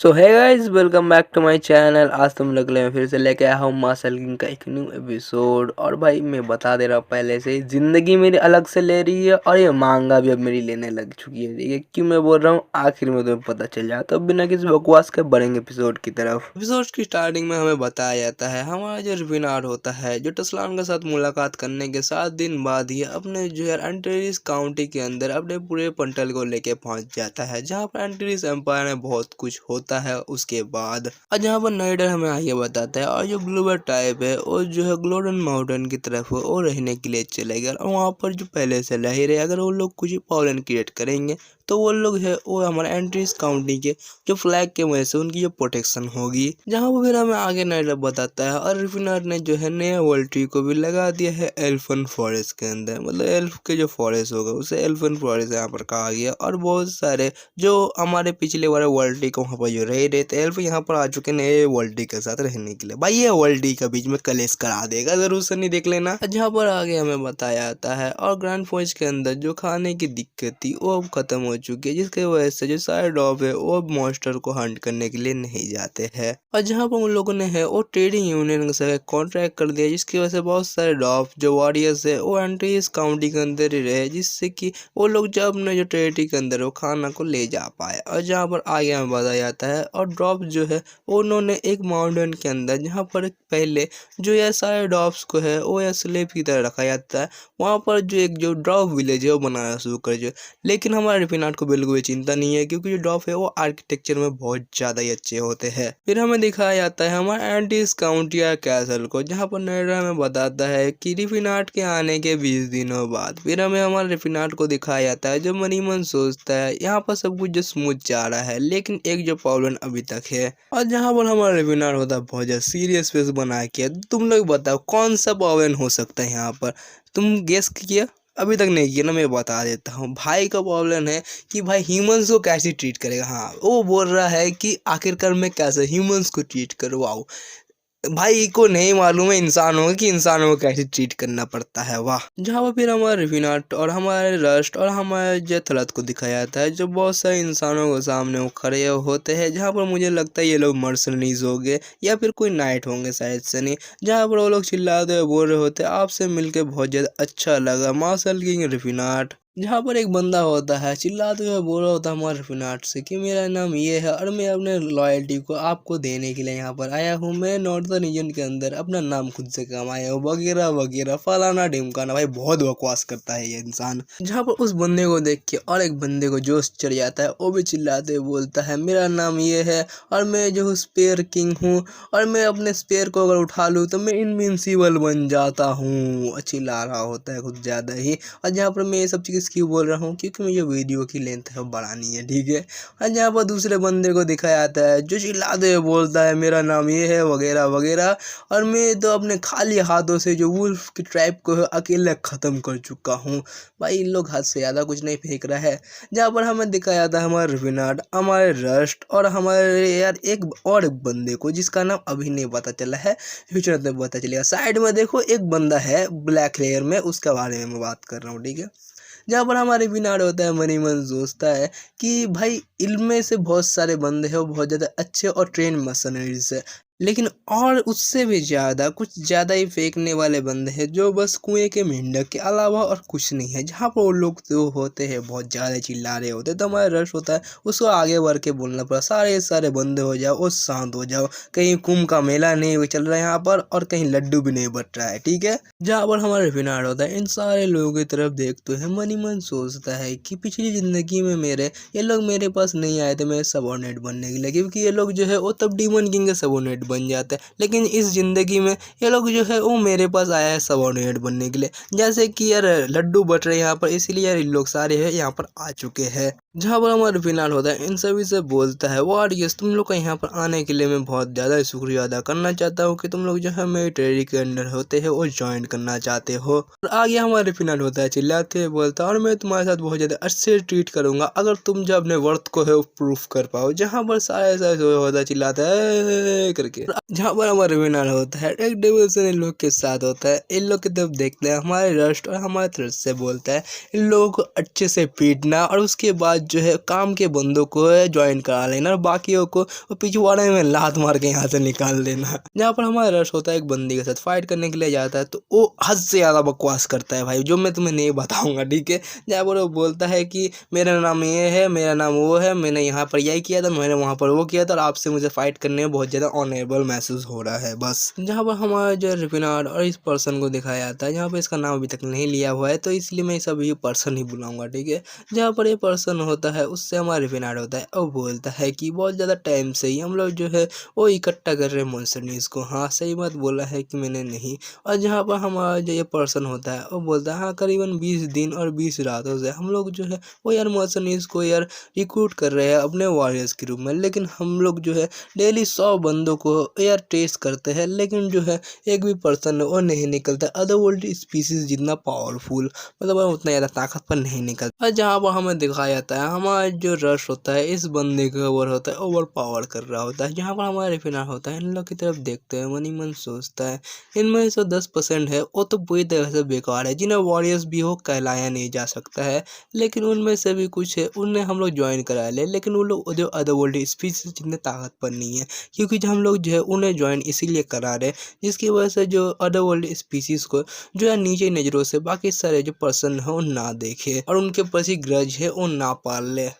So hi guys, welcome back to my channel. आज तुम लोग ले फिर से लेके आया हूँ मार्शल किंग का एक न्यू एपिसोड। और भाई मैं बता दे रहा हूँ पहले से, ज़िंदगी मेरी अलग से ले रही है और ये मांगा भी अब मेरी लेने लग चुकी है। ठीक है, क्यों मैं बोल रहा हूँ आखिर में तुम्हें पता चल जाए। तो बिना किसी बकवास के बढ़ेंगे एपिसोड की तरफ। एपिसोड की स्टार्टिंग में हमें बताया जाता है हमारा जो रिविनार होता है, जो टसलान के साथ मुलाकात करने के 7 दिन बाद ही अपने जो है एंटेरिस काउंटी के अंदर अपने पूरे पंटल को लेके पहुंच जाता है, जहाँ पर एंटेरिस एम्पायर में बहुत कुछ होता है उसके बाद। और जहाँ पर नाइडर हमें आगे बताता है और जो ग्लोबर टाइप है और जो है ग्लोडन माउंटेन की तरफ वो रहने के लिए चले गए। और वहाँ पर जो पहले से रह रहे, अगर वो लोग कुछ प्रॉब्लम क्रिएट करेंगे तो वो लोग है वो हमारे एंट्रीज काउंटी के जो फ्लैग के वजह से उनकी जो प्रोटेक्शन होगी। जहाँ पर फिर हमें आगे नाइडर बताता है और रिफिनर ने जो है नया वर्ल्ड ट्री को भी लगा दिया है एल्फन फॉरेस्ट के अंदर, मतलब एल्फ के जो फॉरेस्ट होगा उसे एल्फन फॉरेस्ट यहाँ पर कहा गया। और बहुत सारे जो हमारे पिछले वाले वर्ल्ड ट्री को वहाँ पर जो रह रहे थे एल्फ, यहाँ पर आ चुके नए वर्ल्ड ट्री के साथ रहने के लिए। भाई ये वर्ल्ड ट्री का बीच में कलेश करा देगा, जरूर से नहीं देख लेना। जहाँ पर आगे हमें बताया जाता है और ग्रैंड फॉरेस्ट के अंदर जो खाने की दिक्कत थी वो अब खत्म हो चुकी है, जिसके वजह से जो सारे डॉग है वो अब मॉन्स्टर को हंट करने के लिए नहीं जाते हैं। और जहाँ पर उन लोगों ने है वो ट्रेडिंग यूनियन से कॉन्ट्रैक्ट कर दिया, जिसकी वजह से बहुत सारे डॉग जो वॉरियर्स है वो एंट्रीज काउंटी के अंदर ही रहे, जिससे कि वो लोग जब अपने जो टेरिटरी के अंदर वो खाना को ले जा पाए। और जहाँ पर आगे हमें बताया जाता है और ड्रॉप जो है उन्होंने एक माउंटेन के अंदर, जहाँ पर पहले जो यह सारे डॉप्स को है वो या स्लेब की तरह रखा जाता है, वहाँ पर जो एक जो ड्रॉप विलेज है वो बनाना शुरू कर दिया। लेकिन हमारे रिफिनाट को बिल्कुल भी चिंता नहीं है, क्योंकि जो डॉफ है वो आर्किटेक्चर में बहुत ज़्यादा ही अच्छे होते हैं। फिर हमें दिखाया जाता है हमारे एंटीज काउंटिया कैसल को, जहाँ पर नाइडर हमें बताता है कि रिफिनाट के आने के 20 दिनों बाद। फिर हमें हमारे रिफिनाट को दिखाया जाता है जो मनीमन सोचता है यहाँ पर सब कुछ जो स्मूथ जा रहा है, लेकिन एक जो प्रॉब्लम अभी तक है। और जहाँ पर हमारा रिफिनाट होता है बहुत ज़्यादा सीरियस फेस बना के, तुम लोग बताओ कौन सा प्रॉब्लम हो सकता है यहाँ पर, तुम गेस किया? अभी तक नहीं किया ना, मैं बता देता हूँ। भाई का प्रॉब्लम है कि भाई ह्यूमंस को कैसे ट्रीट करेगा। हाँ, वो बोल रहा है कि आखिरकार मैं कैसे ह्यूमंस को ट्रीट करवाऊँ। भाई को नहीं मालूम है इंसानों को कि इंसानों को कैसे ट्रीट करना पड़ता है। वाह। जहाँ पर फिर हमारे रिफिनाट और हमारे रस्ट और हमारे जथलत को दिखाया जाता है, जो बहुत सारे इंसानों के सामने वो खड़े होते हैं, जहाँ पर मुझे लगता है ये लोग मर्सनरीज होंगे या फिर कोई नाइट होंगे शायद से नहीं। जहाँ पर वो लोग चिल्लाते हुए बोल रहे होते हैं आपसे मिलके बहुत ज़्यादा अच्छा लगा मार्शल किंग रिफिनाट। जहाँ पर एक बंदा होता है चिल्लाते हुए बोल रहा होता है हमारे रिफिनाट से कि मेरा नाम ये है और मैं अपने लॉयल्टी को आपको देने के लिए यहाँ पर आया हूँ। मैं नॉर्दर्न रीजन के अंदर अपना नाम खुद से कमाया हूँ, वगैरह वगैरह फलाना ढिमकाना। भाई बहुत बकवास करता है ये इंसान। जहाँ पर उस बंदे को देख के और एक बंदे को जोश चढ़ जाता है, वो भी चिल्लाते हुए बोलता है मेरा नाम ये है और मैं जो स्पेयर किंग हूँ और मैं अपने स्पेयर को अगर उठा लूँ तो मैं इनविंसिबल बन जाता हूँ। चिल्ला रहा होता है कुछ ज़्यादा ही। और जहाँ पर मैं ये सब चीज़ क्यों बोल रहा हूँ, क्योंकि मुझे वीडियो की लेंथ है बढ़ानी है, ठीक है। और जहाँ पर दूसरे बंदे को दिखाया जाता है जो चिल्लाते हुए बोलता है मेरा नाम ये है वगैरह वगैरह और मैं तो अपने खाली हाथों से जो वुल्फ की ट्राइब को अकेले ख़त्म कर चुका हूँ। भाई इन लोग हद से ज़्यादा कुछ नहीं फेंक रहा है। जहाँ पर हमें दिखाया जाता है हमारे रिफिनाट, हमारे रस्ट और हमारे यार एक और बंदे को जिसका नाम अभी नहीं पता चला है, फ्यूचर में पता चलेगा। साइड में देखो एक बंदा है ब्लैक लेयर में, उसके बारे में मैं बात कर रहा हूँ, ठीक है। जहाँ पर हमारे बिनाड होता है मनी मन सोचता है कि भाई इनमें से बहुत सारे बंदे हैं वो बहुत ज़्यादा अच्छे और ट्रेन मर्सनरीज है, लेकिन और उससे भी ज़्यादा कुछ ज़्यादा ही फेंकने वाले बंदे हैं जो बस कुएं के मेंढक के अलावा और कुछ नहीं है। जहाँ पर वो लोग जो होते हैं बहुत ज़्यादा चिल्ला रहे होते हैं, तो हमारा रश होता है उसको आगे बढ़ के बोलना पड़ा सारे सारे बंदे हो जाओ और शांत हो जाओ, कहीं कुंभ का मेला नहीं चल रहा है यहाँ पर और कहीं लड्डू भी नहीं बट रहा है, ठीक है। जहाँ पर हमारा फिनाड होता है इन सारे लोगों की तरफ देखते हैं मनी मन सोचता है कि पिछली ज़िंदगी में ये लोग मेरे पास नहीं आए थे मेरे सबॉर्डिनेट बनने के लिए, क्योंकि ये लोग जो है वो तब डीमन किंग के सबॉर्डिनेट बन जाते हैं, लेकिन इस ज़िंदगी में ये लोग जो है वो मेरे पास आया है सबॉर्डिनेट बनने के लिए। जैसे कि यार लड्डू बट रहे यहाँ पर, इसीलिए यार इन लोग सारे हैं यहाँ पर आ चुके हैं। जहाँ पर हमारा फिनाल होता है इन सभी से बोलता है वॉरियर्स तुम लोग का यहाँ पर आने के लिए मैं बहुत ज़्यादा शुक्रिया अदा करना चाहता हूँ कि तुम लोग जो है मेरी ट्रेडी के अंडर होते हैं और ज्वाइन करना चाहते हो। और आगे हमारे फिनाल होता है चिल्लाते हुए बोलता है और मैं तुम्हारे साथ बहुत ज़्यादा अच्छे ट्रीट करूँगा अगर तुम जो अपने वर्थ को है प्रूफ कर पाओ। जहाँ पर सारे सारे होता है चिल्लाता है करके। जहाँ पर हमारा फिनाल होता है एक डेविल्सन इन लोग के साथ होता है, इन लोग की तरफ देखते हैं हमारे रस्ट और हमारे तरफ से बोलता है इन लोगों को अच्छे से पीटना और उसके बाद जो है काम के बंदों को ज्वाइन करा लेना और बाकियों को पिछवाड़े में लात मार के यहाँ से निकाल देना। जहाँ पर हमारा रश होता है एक बंदी के साथ फाइट करने के लिए जाता है तो वो हद से ज़्यादा बकवास करता है भाई, जो मैं तुम्हें नहीं बताऊंगा, ठीक है। जहाँ पर वो बोलता है कि मेरा नाम ये है, मेरा नाम वो है, मैंने यहाँ पर यही किया था, मैंने वहाँ पर वो किया था और आपसे मुझे फाइट करने में बहुत ज़्यादा ऑनरेबल महसूस हो रहा है बस। जहाँ पर हमारा जो रिफिनार्ड और इस पर्सन को दिखाया जाता है, जहाँ पर इसका नाम अभी तक नहीं लिया हुआ है तो इसलिए मैं इस अभी पर्सन ही बुलाऊंगा, ठीक है। जहाँ पर ये पर्सन होता है उससे हमारा रिफिनार्ड होता है और बोलता है कि बहुत ज़्यादा टाइम से ही हम लोग जो है वो इकट्ठा कर रहे हैं मॉन्स्टर्स को। हाँ सही बात बोला है कि मैंने नहीं। और जहाँ पर हमारा जो ये पर्सन होता है वो बोलता है हाँ करीबन 20 दिन और 20 रातों से हम लोग जो है वो यार मॉन्स्टर्स को यार रिक्रूट कर रहे हैं अपने वॉरियर्स के रूप में, लेकिन हम लोग जो है डेली 100 बंदों को यार टेस्ट करते हैं, लेकिन जो है एक भी पर्सन वो नहीं निकलता अदर वर्ल्ड स्पीसीज जितना पावरफुल, मतलब वो उतना ज़्यादा ताकतवर नहीं निकलता। और जहाँ पर हमें दिखाया जाता है हमारा जो रश होता है इस बंदे के ओवर होता है ओवर पावर कर रहा होता है। जहाँ पर हमारा रिफिनार होता है इन लोग की तरफ देखते हैं मन ही मन सोचता है इनमें से 10% है वो तो पूरी तरह से बेकार है, जिन्हें वॉरियर्स भी हो कहलाया नहीं जा सकता है, लेकिन उनमें से भी कुछ है उन्हें हम लोग ज्वाइन करा ले, लेकिन वो लोग जो अदर वर्ल्ड स्पीसीज जितने ताकतवर नहीं है, क्योंकि जो हम लोग जो है उन्हें ज्वाइन इसीलिए करा रहे जिसकी वजह से जो अदर वर्ल्ड स्पीसीज को जो है नीचे नज़रों से बाकी सारे जो पर्सन है वो ना देखे और उनके प्रति ग्रज है वो ना पाल ले।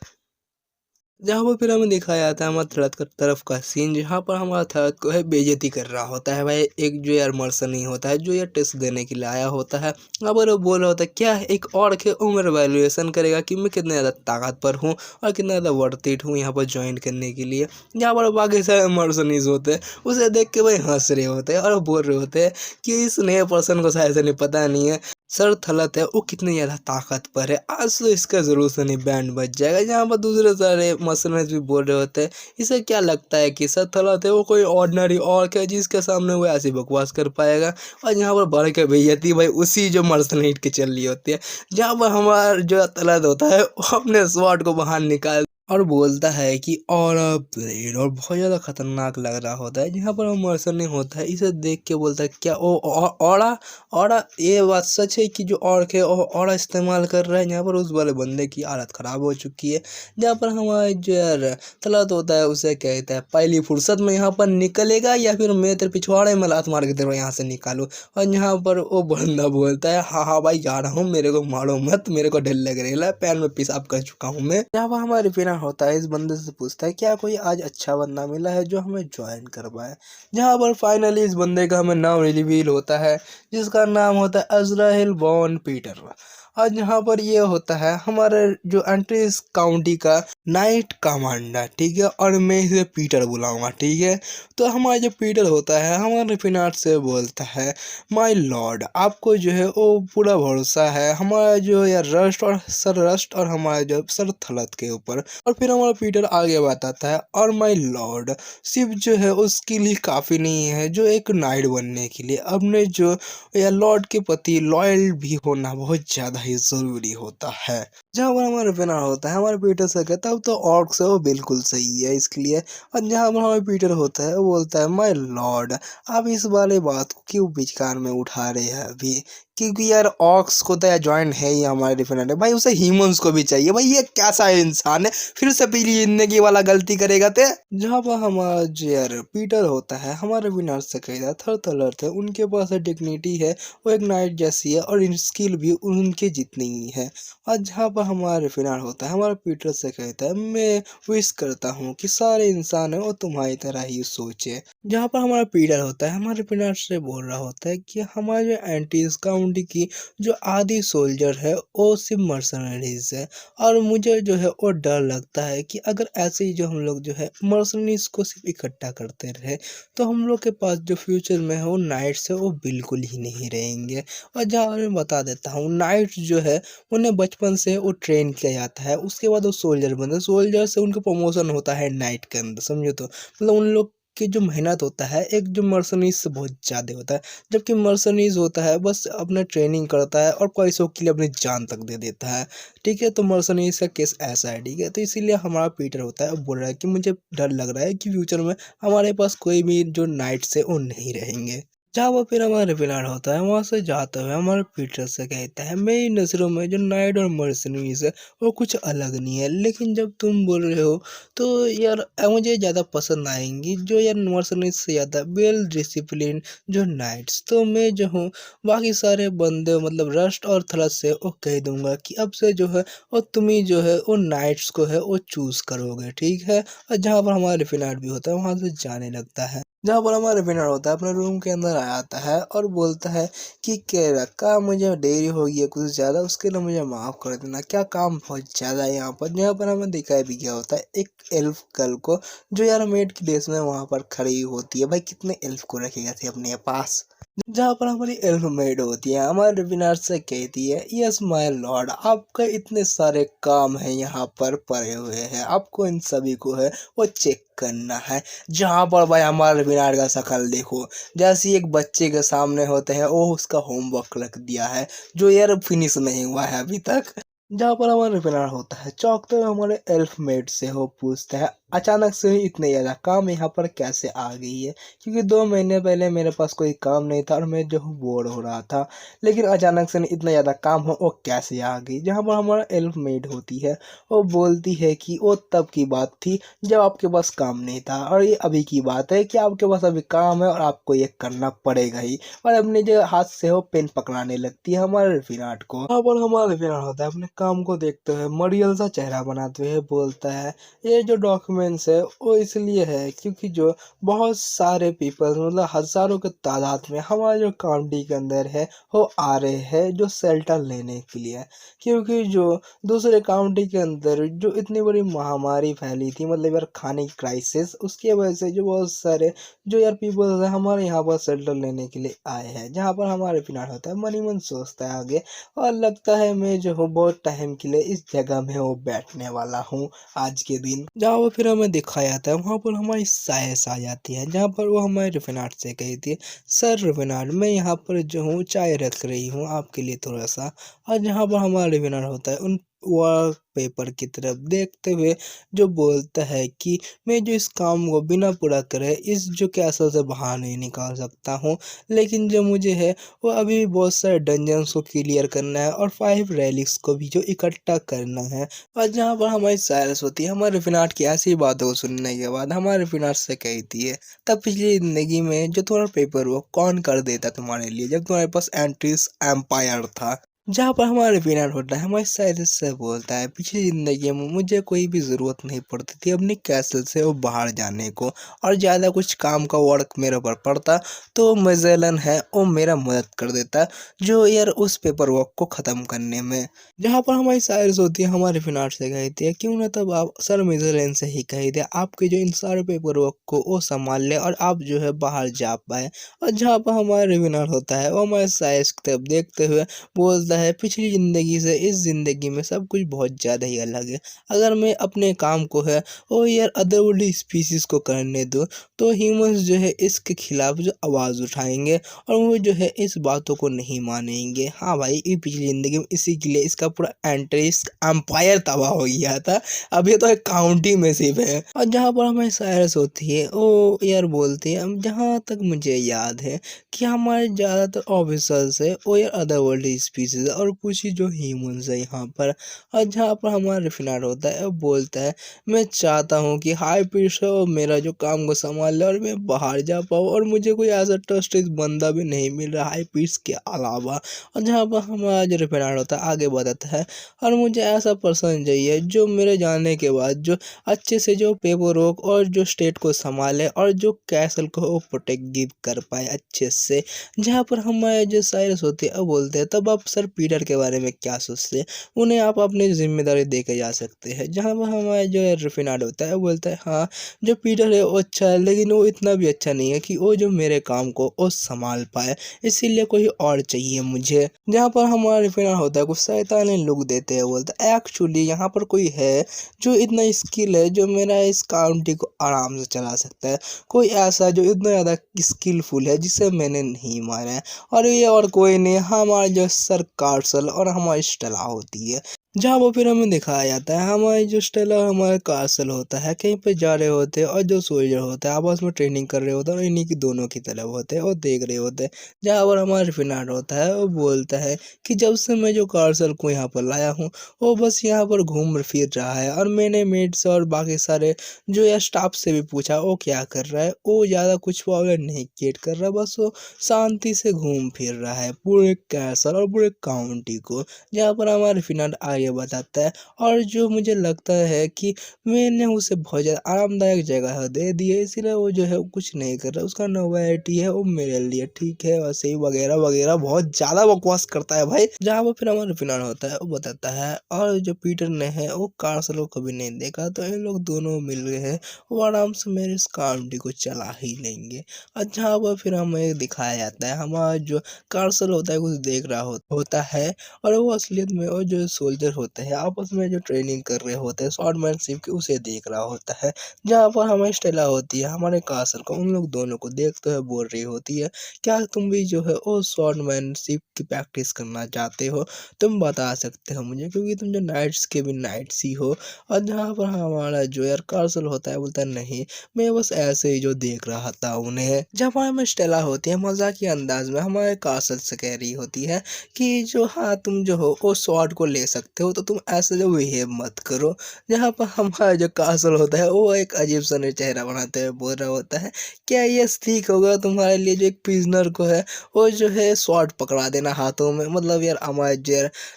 जहाँ पर फिर हमें दिखाया जाता है हमारा थर्ड तरफ का सीन, जहाँ पर हमारा थर्ड को है बेइज्जती कर रहा होता है भाई एक जो यार मर्सनी होता है जो यार टेस्ट देने के लिए आया होता है। अब वो बोल रहा होता है क्या एक और के उम्र वैल्यूएशन करेगा कि मैं कितना ज़्यादा ताकतवर हूँ और कितना ज़्यादा वर्थ इट हूँ यहाँ पर ज्वाइन करने के लिए। जहाँ पर बाकी सारे मर्सनीज होते हैं उसे देख के भाई हंस रहे होते हैं और बोल रहे होते हैं कि इस नए पर्सन को शायद से नहीं पता नहीं है सर थलत है वो कितनी ज़्यादा ताकतवर है, आज तो इसका ज़रूर से नहीं बैंड बच जाएगा। जहाँ पर दूसरे सारे मसलमेज भी बोल रहे होते हैं इसे क्या लगता है कि सर थलत है वो कोई ऑर्डिनरी और क्या जिसके सामने वो ऐसी बकवास कर पाएगा। और यहाँ पर बढ़ के बेइज्जती भाई उसी जो मर्सनेट की चल रही होती है, जहाँ पर हमारा जो तलत होता है वो अपने स्वॉर्ड को बाहर निकाल और बोलता है कि और ब्लेड और बहुत ज़्यादा खतरनाक लग रहा होता है। जहाँ पर वो मर्सनी होता है इसे देख के बोलता है क्या वो औड़ा औड़ा, ये बात सच है कि जो और के औड़ा इस्तेमाल कर रहा है। यहाँ पर उस वाले बंदे की हालत ख़राब हो चुकी है। जहाँ पर हमारा जो यार तलत होता है उसे कहता है पहली फुर्सत में यहाँ पर निकलेगा या फिर मैं तेरे पिछवाड़े में लात मार के तेरे यहाँ से निकालूँ। और यहाँ पर वो बंदा बोलता है हाँ हाँ भाई जा रहा हूँ, मेरे को मारो मत, मेरे को डर लग रहा है, पैर में पेशाब कर चुका हूँ मैं। यहाँ पर हमारा रिफिना होता है इस बंदे से पूछता है क्या कोई आज अच्छा बंदा मिला है जो हमें ज्वाइन करवाए। जहाँ पर फाइनली इस बंदे का हमें नाम रिवील होता है जिसका नाम होता है अज़राइल वॉन पीटर। और यहाँ पर ये होता है हमारे जो एंट्रीज काउंटी का नाइट कमांडर, ठीक है, और मैं इसे पीटर बुलाऊंगा, ठीक है। तो हमारा जो पीटर होता है हमारे फिनाट से बोलता है माय लॉर्ड आपको जो है वो पूरा भरोसा है हमारा जो यार रस्ट और सर रस्ट और हमारा जो सर थलत के ऊपर। और फिर हमारा पीटर आगे बताता है और माय लॉर्ड सिर्फ जो है उसके लिए काफ़ी नहीं है जो एक नाइट बनने के लिए अपने जो या लॉर्ड के प्रति लॉयल भी होना बहुत ज़्यादा ही ज़रूरी होता है। जहाँ पर हमारा विनर होता है हमारे पीटर से कहता है तो ऑर्क से वो बिल्कुल सही है इसके लिए। और जहाँ पर हमारे पीटर होता है वो बोलता है माय लॉर्ड आप इस वाले बात को क्यों बीचकार में उठा रहे हैं अभी, क्योंकि यार ऑक्स को तो यार ज्वाइन है ही हमारे डिफेंडर भाई, उसे ह्यूमंस को भी चाहिए भाई, ये कैसा इंसान है फिर से पीली जिंदगी वाला गलती करेगा ते। जहाँ पर हमारा जो यार पीटर होता है हमारे विनर से कहता थर थलर थे उनके पास डिग्निटी है वो एक नाइट जैसी है और स्किल भी उनके जितनी ही है। और जहाँ पर हमारा फिनार होता है हमारा पीटर से कहता है मैं विश करता हूँ कि सारे इंसान है वो तुम्हारी तरह ही सोचे। जहाँ पर हमारा पीटर होता है हमारे पिनाट से बोल रहा होता है कि हमारे जो एंटीज काउंटी की जो आधी सोल्जर है वो सिर्फ मर्सनरीज है और मुझे जो है वो डर लगता है कि अगर ऐसे ही जो हम लोग जो है मर्सनरीज को सिर्फ इकट्ठा करते रहे तो हम लोग के पास जो फ्यूचर में है वो नाइट्स है वो बिल्कुल ही नहीं रहेंगे। और जहाँ मैं बता देता हूँ नाइट्स जो है उन्हें बचपन से वो ट्रेन किया जाता है उसके बाद वो सोल्जर बनते, सोल्जर से उनका प्रमोशन होता है नाइट के अंदर, समझो तो मतलब उन लोग कि जो मेहनत होता है एक जो मर्सनीज से बहुत ज़्यादा होता है, जबकि मर्सनीज होता है बस अपना ट्रेनिंग करता है और पैसों के लिए अपनी जान तक दे देता है, ठीक है। तो मर्सनीज का केस ऐसा है, ठीक है। तो इसीलिए हमारा पीटर होता है और बोल रहा है कि मुझे डर लग रहा है कि फ्यूचर में हमारे पास कोई भी जो नाइट्स है वो नहीं रहेंगे। जहाँ वो फिर हमारा फिलहाल होता है, वहाँ से जाते हुए हमारे पीटर से कहता है, मेरी नज़रों में जो नाइट और मर्सिडीज है वो कुछ अलग नहीं है, लेकिन जब तुम बोल रहे हो तो यार मुझे ज़्यादा पसंद आएंगी जो यार मर्सिडीज से ज़्यादा वेल डिसिप्लिन जो नाइट्स। तो मैं जो हूँ बाकी सारे बंदे मतलब रस्ट और थ्रस्ट से वो कह दूंगा कि अब से जो है वो तुम ही जो है वो नाइट्स को है वो चूज़ करोगे, ठीक है। और जहाँ पर हमारा फिलहाल भी होता है वहाँ से जाने लगता है। जहाँ पर हमारा विनर होता है अपने रूम के अंदर आ आता है और बोलता है कि क्या रखा, मुझे देरी हो गई है कुछ ज़्यादा, उसके लिए मुझे माफ़ कर देना, क्या काम बहुत ज़्यादा है यहाँ पर। यहाँ पर हमें दिखाई भी गया होता है एक एल्फ गर्ल को जो यार मेड की ड्रेस में वहाँ पर खड़ी होती है। भाई कितने एल्फ को रखेगा थे अपने पास। जहाँ पर हमारी एल्फ मेड होती है हमारे विनर से कहती है, यस माय लॉर्ड, आपका इतने सारे काम है यहाँ पर पड़े हुए हैं, आपको इन सभी को है वो चेक करना है। जहाँ पर भाई हमारे विनार का शकल देखो, जैसे ही एक बच्चे के सामने होते हैं वो उसका होमवर्क रख दिया है जो यार फिनिश नहीं हुआ है अभी तक। जहाँ पर हमारा विनार होता है चौंकते हुए हमारे एल्फ मेट से हो पूछता है, अचानक से ही इतने ज़्यादा काम यहाँ पर कैसे आ गई है, क्योंकि 2 महीने पहले मेरे पास कोई काम नहीं था और मैं जो हूँ बोर हो रहा था, लेकिन अचानक से इतना ज़्यादा काम हो वो कैसे आ गई। जहाँ पर हमारा एल्फ मेड होती है वो बोलती है कि वो तब की बात थी जब आपके पास काम नहीं था, और ये अभी की बात है कि आपके पास अभी काम है और आपको ये करना पड़ेगा ही। और अपने जो हाथ से वो पेन पकड़ाने लगती है हमारे विराट को। वहाँ पर हमारा विराट होता है अपने काम को देखते हुए मरियल सा चेहरा बनाते हुए बोलता है, ये जो डॉक्यूमेंट्स है वो इसलिए है क्योंकि जो बहुत सारे पीपल मतलब हजारों के तादाद में हमारे जो काउंटी के अंदर है वो आ रहे हैं जो शेल्टर लेने के लिए, क्योंकि जो दूसरे काउंटी के अंदर जो इतनी बड़ी महामारी फैली थी मतलब यार खाने की क्राइसिस, उसकी वजह से जो बहुत सारे जो यार पीपल है हमारे यहाँ पर शेल्टर लेने के लिए आए हैं। जहाँ पर हमारे फिलहाल होता है मनी मन सोचता है आगे और लगता है मैं जो हूँ बहुत टाइम के लिए इस जगह में वो बैठने वाला हूँ आज के दिन। जहाँ वो फिर हमें दिखाया जाता है वहाँ पर हमारी सायस आ जाती है, जहाँ पर वो हमारे रिफिनाट से कहती है, सर रिफिनाट मैं यहाँ पर जो हूँ चाय रख रही हूँ आपके लिए थोड़ा सा। और जहाँ पर हमारा रिफिनाट होता है उन वॉल पेपर की तरफ देखते हुए जो बोलता है कि मैं जो इस काम को बिना पूरा करे इस जो कैसल से बाहर नहीं निकाल सकता हूँ, लेकिन जो मुझे है वो अभी भी बहुत सारे डंजन्स को क्लियर करना है और 5 रैलिक्स को भी जो इकट्ठा करना है। और जहाँ पर हमारी साइरस होती है हमारे फिनाट की ऐसी बातों को सुनने के बाद हमारे फिनाट से कहती है, तब पिछली जिंदगी में जो तुम्हारा पेपर वो कौन कर देता तुम्हारे लिए जब तुम्हारे पास एंट्रीज एम्पायर था। जहाँ पर हमारे विनर होता है हमारे साइरस से बोलता है, पिछली ज़िंदगी में मुझे कोई भी ज़रूरत नहीं पड़ती थी अपने कैसल से वो बाहर जाने को, और ज़्यादा कुछ काम का वर्क मेरे ऊपर पड़ता तो मजेलन है वो मेरा मदद कर देता जो यार उस पेपर वर्क को ख़त्म करने में। जहाँ पर हमारी साइरस होती है हमारे फिनाट से कहती है, क्यों ना तब आप सर मेजरलैंड से ही कह दे आपके जो इन सारे पेपर वर्क को वो संभाल ले और आप जो है बाहर जा पाए। और जहाँ पर हमारे विनर होता है वो हमारे साइज की तरफ देखते हुए बोलता है, पिछली ज़िंदगी से इस ज़िंदगी में सब कुछ बहुत ज़्यादा ही अलग है। अगर मैं अपने काम को है वो यार अदरवर्ल्ड स्पीसीज़ को करने दूँ तो ह्यूमंस जो है इसके खिलाफ जो आवाज़ उठाएंगे और वो जो है इस बातों को नहीं मानेंगे। हाँ भाई ये पिछली ज़िंदगी में इसी के लिए इसका पूरा एंट्रीज एम्पायर तबाह हो गया था, अब ये तो एक काउंटी में सिर्फ है। और जहाँ पर हमारी सायरस होती है वो यार बोलती है, जहाँ तक मुझे याद है कि हमारे ज़्यादातर ऑफिसर्स है वो यार अदर वर्ल्ड स्पीसीज और कुछ ही जो ह्यूमंस है यहाँ पर। और जहाँ पर हमारा रिफिनार होता है वो बोलता है, मैं चाहता हूँ कि हाई पीस हो मेरा जो काम को संभाल ले और मैं बाहर जा पाऊँ और मुझे कोई ऐसा ट्रस्टेड बंदा भी नहीं मिल रहा हाई पीस के अलावा। और जहाँ पर हमारा जो रिफिनार होता है आगे बताता है, और मुझे ऐसा पर्सन चाहिए जो मेरे जाने के बाद जो अच्छे से जो पेपर वर्क और जो स्टेट को संभाले और जो कैसल को प्रोटेक्ट गिव कर पाए अच्छे से। जहाँ पर हमारे जो साइरस होते हैं अब बोलते हैं, तब आप सर पीटर के बारे में क्या सोचते हैं, उन्हें आप अपनी जिम्मेदारी दे के जा सकते हैं। जहाँ पर हमारा जो रिफिनाड होता है वो बोलता है, हाँ जो पीटर है वो अच्छा है लेकिन वो इतना भी अच्छा नहीं है कि वो जो मेरे काम को वो संभाल पाए, इसीलिए कोई और चाहिए मुझे। जहाँ पर हमारा रिफिनाड होता है कुछ शैतानी लुक देते हैं, बोलता है एक्चुअली यहाँ पर कोई है जो इतना स्किल है जो मेरा इस काउंटी को आराम से चला सकता है, कोई ऐसा जो इतना ज़्यादा स्किलफुल है जिसे मैंने नहीं मारा है, और ये और कोई नहीं हमारा जो सर कार्सल और हमारी स्टेला होती है। जहाँ वो फिर हमें दिखाया जाता है हमारे जो स्टेला और हमारा कासल होता है कहीं पे जा रहे होते हैं और जो सोल्जर होता है आपस में ट्रेनिंग कर रहे होते हैं और इन्हीं की दोनों की तरफ होते हैं और देख रहे होते हैं। जहाँ पर हमारा फिनांड होता है वो बोलता है कि जब से मैं जो कासल को यहाँ पर लाया हूँ वो बस यहाँ पर घूम फिर रहा है और मैंने मेट से और बाकी सारे जो या स्टाफ से भी पूछा वो क्या कर रहा है, वो ज़्यादा कुछ प्रॉब्लम नहीं क्रिएट कर रहा, बस वो शांति से घूम फिर रहा है पूरे कैसल और पूरे काउंटी को। जहाँ पर हमारा फिनांड आगे बताता है और जो मुझे लगता है कि मैंने उसे बहुत ज़्यादा आरामदायक जगह दे दी है इसीलिए वो जो है वो कुछ नहीं कर रहा, उसका नोवेल्टी है वो मेरे लिए ठीक है वैसे ही वगैरह वगैरह बहुत ज़्यादा बकवास करता है भाई। जहाँ वो फिर हमारा फिनांड होता है वो बताता है और जो पीटर ने है वो कार्सल को कभी नहीं देखा तो इन लोग दोनों मिल गए हैं वो आराम से मेरे इस काउंटी को चला ही लेंगे। और जहाँ पर फिर हमें दिखाया जाता है हमारा जो कार्सल होता है कुछ देख रहा होता है और वो असलियत में वो जो सोल्जर होते हैं आपस में जो ट्रेनिंग कर रहे होते हैं स्वॉर्डमैनशिप की उसे देख रहा होता है। जहाँ पर हमें स्टेला होती है हमारे कासल को उन लोग दोनों को देखते हुए बोल रही होती है क्या तुम भी जो है वो स्वॉर्डमैनशिप की प्रैक्टिस करना चाहते हो, तुम बता सकते हो मुझे क्योंकि तुम जो नाइट्स के भी नाइट्स ही हो। और जहाँ पर हमारा जो यार कार्सल होता है बोलता है नहीं मैं बस ऐसे ही जो देख रहा था उन्हें। जब हमें स्टेला होती है मजाकिया अंदाज में हमारे कार्सल से कह रही होती है कि जो हाँ तुम जो हो वो स्वॉर्ड को ले सकते हो तो तुम ऐसे जो बिहेव मत करो। जहाँ पर हमारा जो कासल होता है वो एक अजीब सा चेहरा बनाते हुए बोल रहा होता है क्या ये ठीक होगा तुम्हारे लिए जो एक प्रिजनर को है वो जो है स्वॉर्ड पकड़ा देना हाथों में, मतलब यार हमारे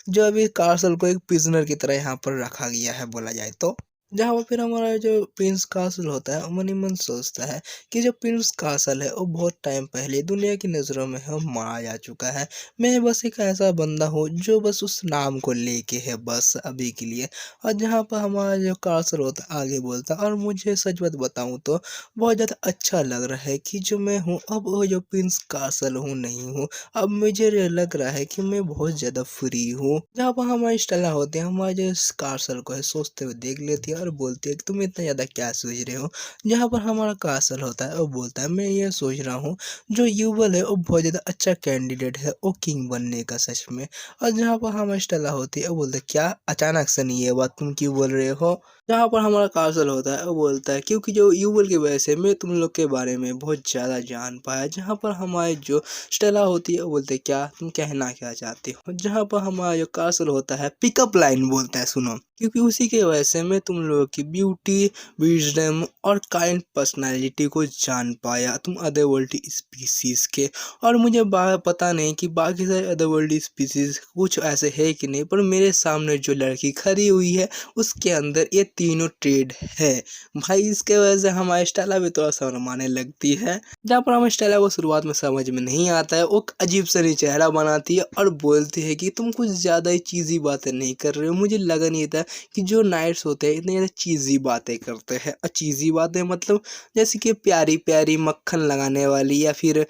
जो अभी कार्सल को एक प्रिजनर की तरह यहाँ पर रखा गया है बोला जाए तो। जहाँ पर फिर हमारा जो प्रिंस कासल होता है मन ही मन सोचता है कि जो प्रिंस कासल है वो बहुत टाइम पहले दुनिया की नज़रों में है मारा जा चुका है। मैं बस एक ऐसा बंदा हूँ जो बस उस नाम को लेके है बस अभी के लिए। और जहाँ पर हमारा जो कासल होता है आगे बोलता है और मुझे सच बात बताऊँ तो बहुत ज़्यादा अच्छा लग रहा है कि जो मैं हूँ अब वो जो प्रिंस कासल हूँ नहीं हूँ, अब मुझे लग रहा है कि मैं बहुत ज़्यादा फ्री हूँ। जहाँ पर हमारी स्टेला होते हैं हमारे जो कासल को है सोचते हुए देख लेती है और बोलती है कि तुम इतना ज़्यादा क्या सोच रहे हो। जहाँ पर हमारा कासल होता है वो बोलता है मैं ये सोच रहा हूँ जो युवल है वो बहुत ज़्यादा अच्छा कैंडिडेट है वो किंग बनने का सच में। और जहाँ पर हमारी स्टेला होती है वो बोलता है क्या अचानक से नहीं ये बात तुम क्यों बोल रहे हो। जहाँ पर हमारा कासल होता है वो बोलता है क्योंकि जो युवल की वजह से मैं तुम लोग के बारे में बहुत ज़्यादा जान पाया। जहाँ पर हमारी जो स्टेला होती है वो बोलते हैं क्या तुम कहना क्या चाहते हो। जहाँ पर हमारा जो कासल होता है पिकअप लाइन बोलता है सुनो क्योंकि उसी की वजह से मैं तुम लोगों की ब्यूटी विजडम और काइंड पर्सनालिटी को जान पाया तुम अदर वर्ल्ड स्पीसीज के। और मुझे पता नहीं कि बाकी सारे अदर वर्ल्ड स्पीसीज कुछ ऐसे है कि नहीं, पर मेरे सामने जो लड़की खड़ी हुई है उसके अंदर ये तीनों ट्रेड है भाई। इसके वजह से हमारी स्टेला भी थोड़ा शर्माने लगती है। जहाँ पर हमें स्टेला को शुरुआत में समझ में नहीं आता है वो अजीब सा चेहरा बनाती है और बोलती है कि तुम कुछ ज़्यादा ही चीज़ी बातें नहीं कर रहे हो। मुझे लगा नहीं था कि जो नाइट्स होते हैं इतनी ज़्यादा चीज़ी बातें करते हैं। और चीज़ी बातें मतलब जैसे कि प्यारी प्यारी मक्खन लगाने वाली या फिर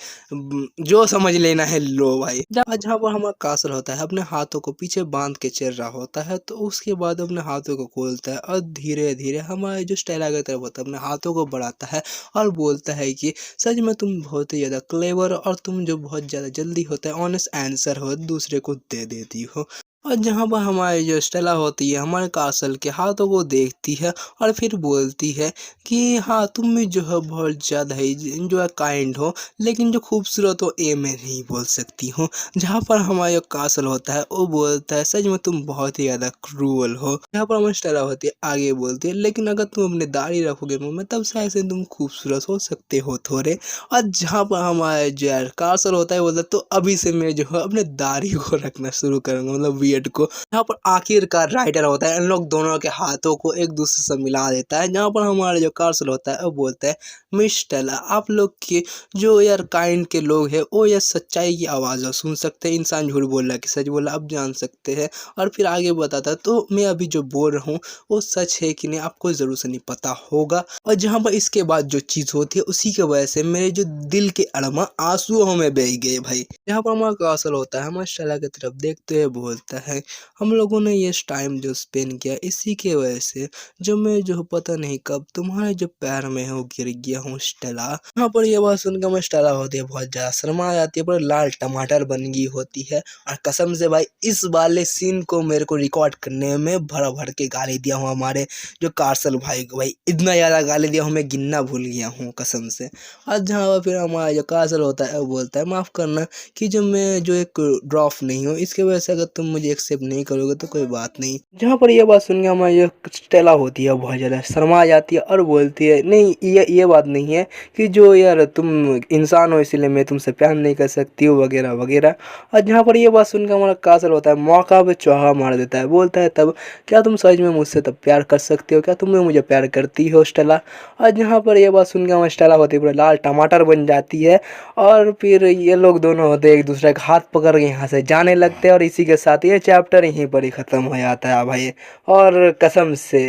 जो समझ लेना है लो भाई। जहाँ पर हमारा कासल होता है अपने हाथों को पीछे बांध के चल रहा होता है तो उसके बाद अपने हाथों को खोलता है और धीरे धीरे हमारे जो स्टेला की तरफ होता है अपने हाथों को बढ़ाता है और बोलता है कि सच में तुम बहुत ही ज़्यादा क्लेवर और तुम जो बहुत ज़्यादा जल्दी होता है ऑनेस्ट आंसर हो दूसरे को दे देती हो। और जहाँ पर हमारी जो स्टेला होती है हमारे कासल के हाथों को देखती है और फिर बोलती है कि हाँ तुम भी जो है बहुत ज़्यादा ही जो है काइंड हो लेकिन जो खूबसूरत हो ये मैं नहीं बोल सकती हूँ। जहाँ पर हमारा जो कासल होता है वो बोलता है सच में तुम बहुत ही ज़्यादा क्रूअल हो। जहाँ पर हमारी स्टेला होती है आगे बोलती है लेकिन अगर तुम अपने दाढ़ी रखोगे मुँह में तब शायद से तुम खूबसूरत हो सकते हो थोड़े। और जहाँ पर हमारा जो है कासल होता है बोलता है तो अभी से मैं जो है अपने दाढ़ी को रखना शुरू करूँगा मतलब बियर्ड को। यहाँ पर आखिरकार राइटर होता है इन लोग दोनों के हाथों को एक दूसरे से मिला देता है। जहाँ पर हमारा जो कासल होता है वो बोलता है मिस स्टेला आप लोग के जो यार काइंड के लोग हैं वो यार सच्चाई की आवाज़ सुन सकते हैं, इंसान झूठ बोल रहा है कि सच बोला अब जान सकते हैं। और फिर आगे बताता है तो मैं अभी जो बोल रहा हूँ वो सच है कि नहीं आपको ज़रूर से नहीं पता होगा। और जहाँ पर इसके बाद जो चीज़ होती है उसी की वजह से मेरे जो दिल के अरमा आंसुओं में बह गए भाई। यहाँ पर हमारा कासल होता है हमारे स्टेला की तरफ देखते हुए बोलता है। हम लोगों ने ये टाइम जो स्पेंड किया इसी के वजह से जो मैं जो पता नहीं कब तुम्हारे जो पैर में है वो गिर गया हूँ स्टेला। यहाँ पर ये बात सुनकर मैं स्टेला होती है बहुत ज़्यादा शर्मा आ जाती है, पर लाल टमाटर बन गई होती है। और कसम से भाई इस वाले सीन को मेरे को रिकॉर्ड करने में भर भर के गाली दिया हूँ हमारे जो कार्सल भाई को। भाई इतना ज़्यादा गाली दिया हूँ मैं गिनना भूल गया हूँ कसम से। और जहाँ पर फिर हमारा जो कार्सल होता है वो बोलता है माफ़ करना कि जब मैं जो एक ड्रॉप नहीं हूँ इसके वजह से अगर तुम मुझे एक्सेप्ट नहीं करोगे तो कोई बात नहीं। जहाँ पर ये बात सुन के हमारी जो स्टेला होती है बहुत ज़्यादा शर्मा जाती है और बोलती है नहीं ये बात नहीं है कि जो यार तुम इंसान हो इसलिए मैं तुमसे प्यार नहीं कर सकती हूँ वगैरह वगैरह। और जहाँ पर ये बात सुन के हमारा कासल होता है मौका पे चौहा मार देता है, बोलता है तब क्या तुम सच में मुझसे तब प्यार कर सकते हो, क्या तुम मुझे प्यार करती हो स्टेला। और जहाँ पर ये बात सुन के हमारी स्टेला होती है पूरा लाल टमाटर बन जाती है। और फिर ये लोग दोनों होते एक दूसरे का हाथ पकड़ के यहाँ से जाने लगते हैं और इसी के साथ ये चैप्टर यहीं पर ही ख़त्म हो जाता है भाई। और कसम से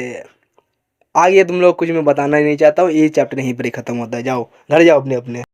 आगे तुम लोग कुछ मैं बताना ही नहीं चाहता हूँ, ये चैप्टर यहीं पर ही ख़त्म होता है। जाओ घर जाओ अपने अपने।